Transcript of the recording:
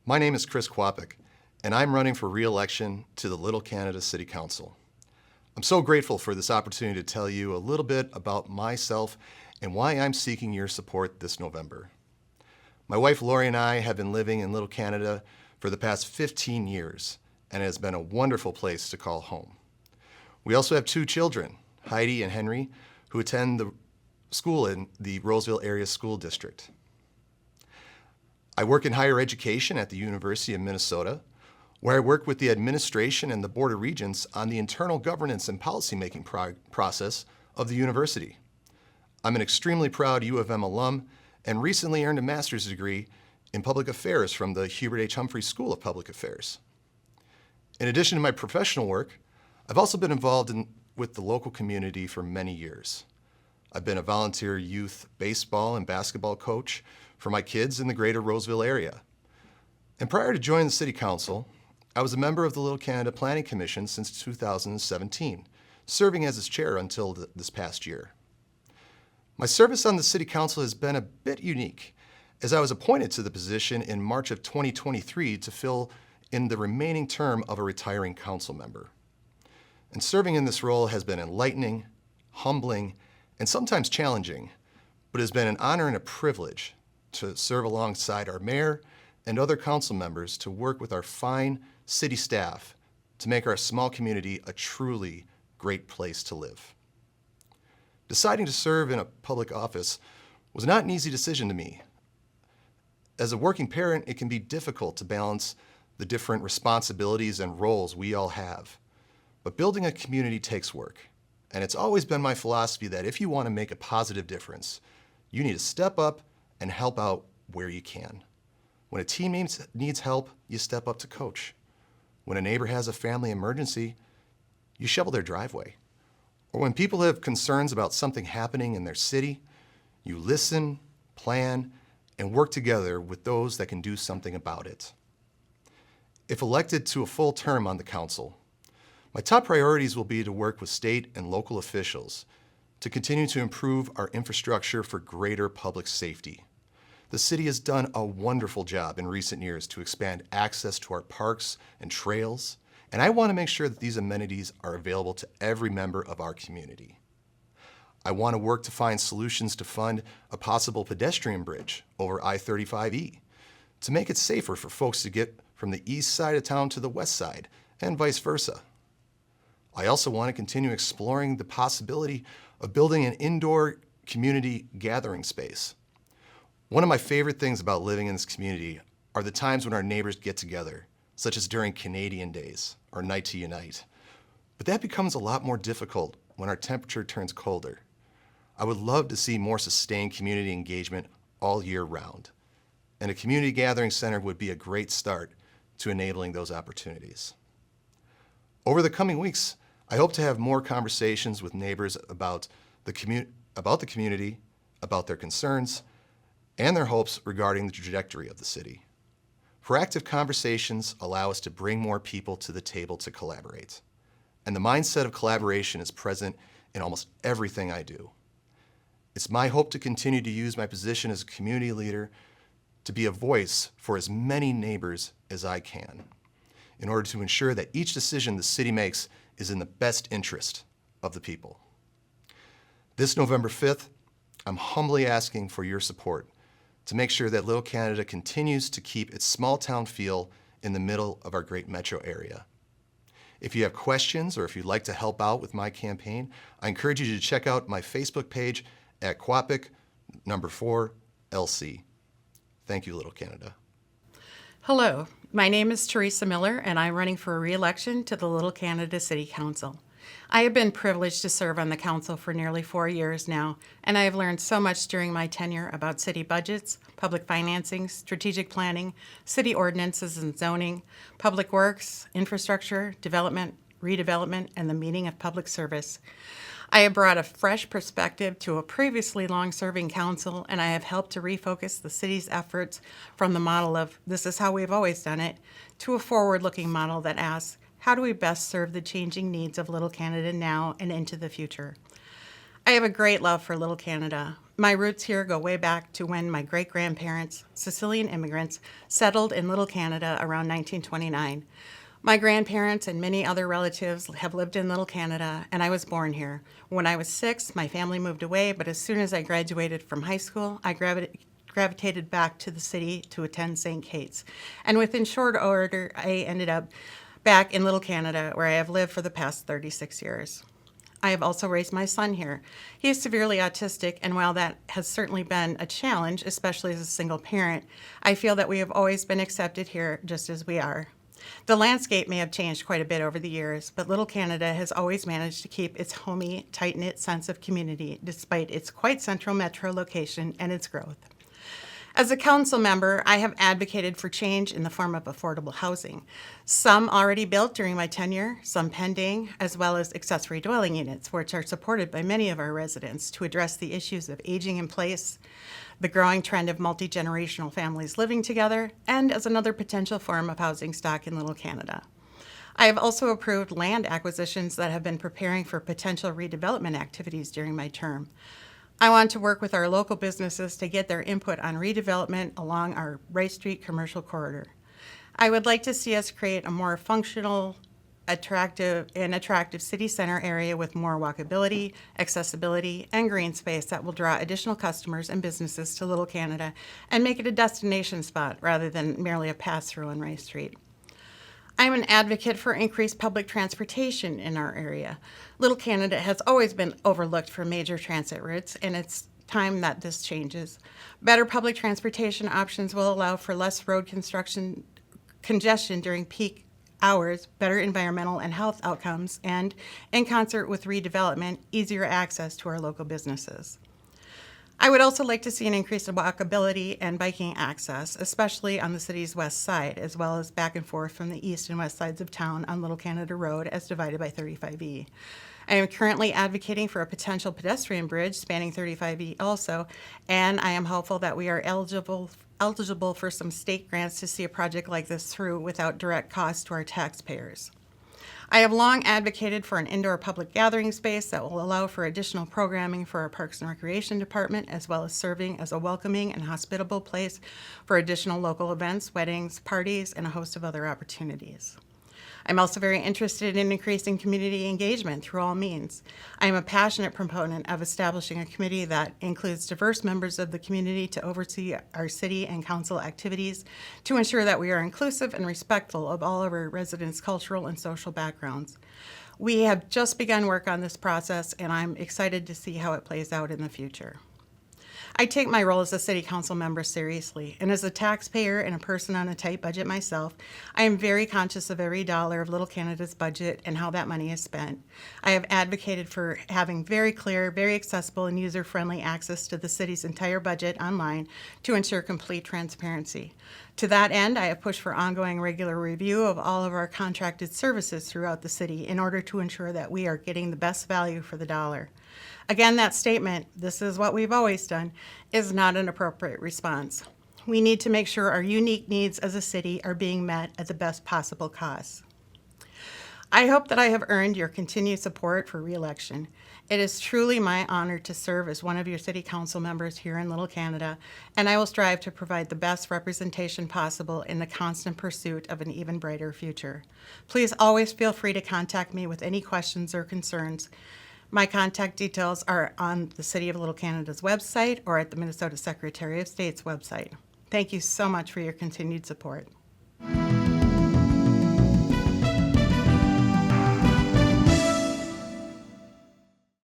My name is Chris Kwapick, and I'm running for re-election to the Little Canada City Council. I'm so grateful for this opportunity to tell you a little bit about myself and why I'm seeking your support this November. My wife Lori and I have been living in Little Canada for the past 15 years, and it has been a wonderful place to call home. We also have 2 children, Heidi and Henry, who attend the school in the Roseville Area School District. I work in higher education at the University of Minnesota, where I work with the administration and the Board of Regents on the internal governance and policymaking process of the university. I'm an extremely proud U of M alum and recently earned a master's degree in public affairs from the Hubert H. Humphrey School of Public Affairs. In addition to my professional work, I've also been involved with the local community for many years. I've been a volunteer youth baseball and basketball coach for my kids in the greater Roseville area. And prior to joining the City Council, I was a member of the Little Canada Planning Commission since 2017, serving as its chair until this past year. My service on the City Council has been a bit unique, as I was appointed to the position in March of 2023 to fill in the remaining term of a retiring council member. And serving in this role has been enlightening, humbling, and sometimes challenging, but it has been an honor and a privilege to serve alongside our mayor and other council members to work with our fine city staff to make our small community a truly great place to live. Deciding to serve in a public office was not an easy decision to me. As a working parent, it can be difficult to balance the different responsibilities and roles we all have. But building a community takes work, and it's always been my philosophy that if you want to make a positive difference, you need to step up and help out where you can. When a team needs help, you step up to coach. When a neighbor has a family emergency, you shovel their driveway. Or when people have concerns about something happening in their city, you listen, plan, and work together with those that can do something about it. If elected to a full term on the council, my top priorities will be to work with state and local officials to continue to improve our infrastructure for greater public safety. The city has done a wonderful job in recent years to expand access to our parks and trails, and I want to make sure that these amenities are available to every member of our community. I want to work to find solutions to fund a possible pedestrian bridge over I-35E to make it safer for folks to get from the east side of town to the west side and vice versa. I also want to continue exploring the possibility of building an indoor community gathering space. One of my favorite things about living in this community are the times when our neighbors get together, such as during Canadian Days or Night to Unite. But that becomes a lot more difficult when our temperature turns colder. I would love to see more sustained community engagement all year round, and a community gathering center would be a great start to enabling those opportunities. Over the coming weeks, I hope to have more conversations with neighbors about the community, about their concerns, and their hopes regarding the trajectory of the city. Proactive conversations allow us to bring more people to the table to collaborate. And the mindset of collaboration is present in almost everything I do. It's my hope to continue to use my position as a community leader to be a voice for as many neighbors as I can, in order to ensure that each decision the city makes is in the best interest of the people. This November 5th, I'm humbly asking for your support to make sure that Little Canada continues to keep its small town feel in the middle of our great metro area. If you have questions or if you'd like to help out with my campaign, I encourage you to check out my Facebook page at Kwapick 4 LC. Thank you, Little Canada. Hello, my name is Teresa Miller, and I'm running for re-election to the Little Canada City Council. I have been privileged to serve on the council for nearly 4 years now, and I have learned so much during my tenure about city budgets, public financing, strategic planning, city ordinances and zoning, public works, infrastructure, development, redevelopment, and the meaning of public service. I have brought a fresh perspective to a previously long-serving council, and I have helped to refocus the city's efforts from the model of this is how we've always done it to a forward-looking model that asks, how do we best serve the changing needs of Little Canada now and into the future? I have a great love for Little Canada. My roots here go way back to when my great-grandparents, Sicilian immigrants, settled in Little Canada around 1929. My grandparents and many other relatives have lived in Little Canada, and I was born here. When I was 6, my family moved away, but as soon as I graduated from high school, I gravitated back to the city to attend St. Kate's. And within short order, I ended up back in Little Canada, where I have lived for the past 36 years. I have also raised my son here. He is severely autistic, and while that has certainly been a challenge, especially as a single parent, I feel that we have always been accepted here just as we are. The landscape may have changed quite a bit over the years, but Little Canada has always managed to keep its homey, tight-knit sense of community despite its quite central metro location and its growth. As a council member, I have advocated for change in the form of affordable housing. Some already built during my tenure, some pending, as well as accessory dwelling units, which are supported by many of our residents to address the issues of aging in place, the growing trend of multi-generational families living together, and as another potential form of housing stock in Little Canada. I have also approved land acquisitions that have been preparing for potential redevelopment activities during my term. I want to work with our local businesses to get their input on redevelopment along our Rice Street commercial corridor. I would like to see us create a more functional, attractive city center area with more walkability, accessibility, and green space that will draw additional customers and businesses to Little Canada and make it a destination spot rather than merely a pass-through on Rice Street. I'm an advocate for increased public transportation in our area. Little Canada has always been overlooked for major transit routes, and it's time that this changes. Better public transportation options will allow for less road congestion during peak hours, better environmental and health outcomes, and, in concert with redevelopment, easier access to our local businesses. I would also like to see an increase in walkability and biking access, especially on the city's west side, as well as back and forth from the east and west sides of town on Little Canada Road as divided by 35E. I am currently advocating for a potential pedestrian bridge spanning 35E also, and I am hopeful that we are eligible for some state grants to see a project like this through without direct cost to our taxpayers. I have long advocated for an indoor public gathering space that will allow for additional programming for our Parks and Recreation Department, as well as serving as a welcoming and hospitable place for additional local events, weddings, parties, and a host of other opportunities. I'm also very interested in increasing community engagement through all means. I am a passionate proponent of establishing a committee that includes diverse members of the community to oversee our city and council activities to ensure that we are inclusive and respectful of all of our residents' cultural and social backgrounds. We have just begun work on this process, and I'm excited to see how it plays out in the future. I take my role as a city council member seriously, and as a taxpayer and a person on a tight budget myself, I am very conscious of every dollar of Little Canada's budget and how that money is spent. I have advocated for having very clear, very accessible, and user-friendly access to the city's entire budget online to ensure complete transparency. To that end, I have pushed for ongoing regular review of all of our contracted services throughout the city in order to ensure that we are getting the best value for the dollar. Again, that statement, "this is what we've always done," is not an appropriate response. We need to make sure our unique needs as a city are being met at the best possible cost. I hope that I have earned your continued support for re-election. It is truly my honor to serve as one of your city council members here in Little Canada, and I will strive to provide the best representation possible in the constant pursuit of an even brighter future. Please always feel free to contact me with any questions or concerns. My contact details are on the City of Little Canada's website or at the Minnesota Secretary of State's website. Thank you so much for your continued support.